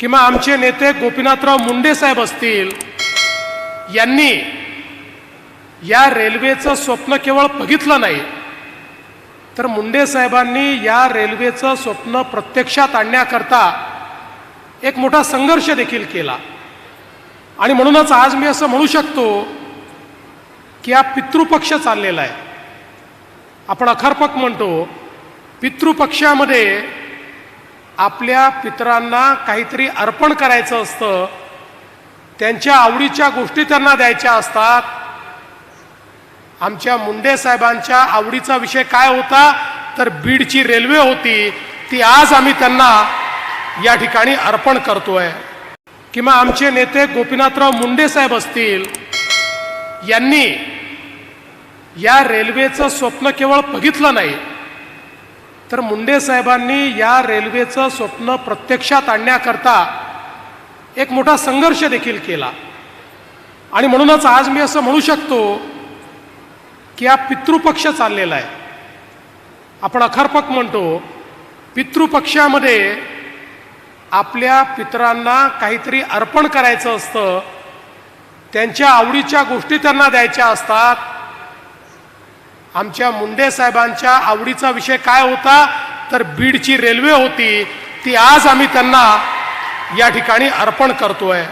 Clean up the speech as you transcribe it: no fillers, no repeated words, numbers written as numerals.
किंवा आमचे नेते गोपीनाथराव मुंडे साहेब असतील, यांनी या रेल्वेचं स्वप्न केवळ बघितलं नाही, तर मुंडे साहेबांनी या रेल्वेचं स्वप्न प्रत्यक्षात आणण्याकरता एक मोठा संघर्ष देखील केला. आणि म्हणूनच आज मी असं म्हणू शकतो की हा पितृपक्ष चाललेला आहे. आपण अखरपक म्हणतो, पितृपक्षामध्ये आपल्या पितरांना काहीतरी अर्पण करायचं असतं, त्यांच्या आवडीच्या गोष्टी त्यांना द्यायच्या असतात. आमच्या मुंडे साहेबांच्या आवडीचा विषय काय होता, तर बीडची रेल्वे होती. ती आज आम्ही त्यांना या ठिकाणी अर्पण करतोय. किंवा आमचे नेते गोपीनाथराव मुंडे साहेब असतील, यांनी या रेल्वेचं स्वप्न केवळ बघितलं नाही, तर मुंडे साहेबांनी या रेल्वेचं स्वप्न प्रत्यक्षात आणण्याकरता एक मोठा संघर्ष देखील केला. आणि म्हणूनच आज मी असं म्हणू शकतो की हा पितृपक्ष चाललेला आहे. आपण अखरपक म्हणतो, पितृपक्षामध्ये आपल्या पितरांना काहीतरी अर्पण करायचं असतं, त्यांच्या आवडीच्या गोष्टी त्यांना द्यायच्या असतात. आमच्या मुंडे साहेबांच्या आवडीचा विषय काय होता, तर बीडची रेल्वे होती. ती आज आम्ही त्यांना या ठिकाणी अर्पण करतोय.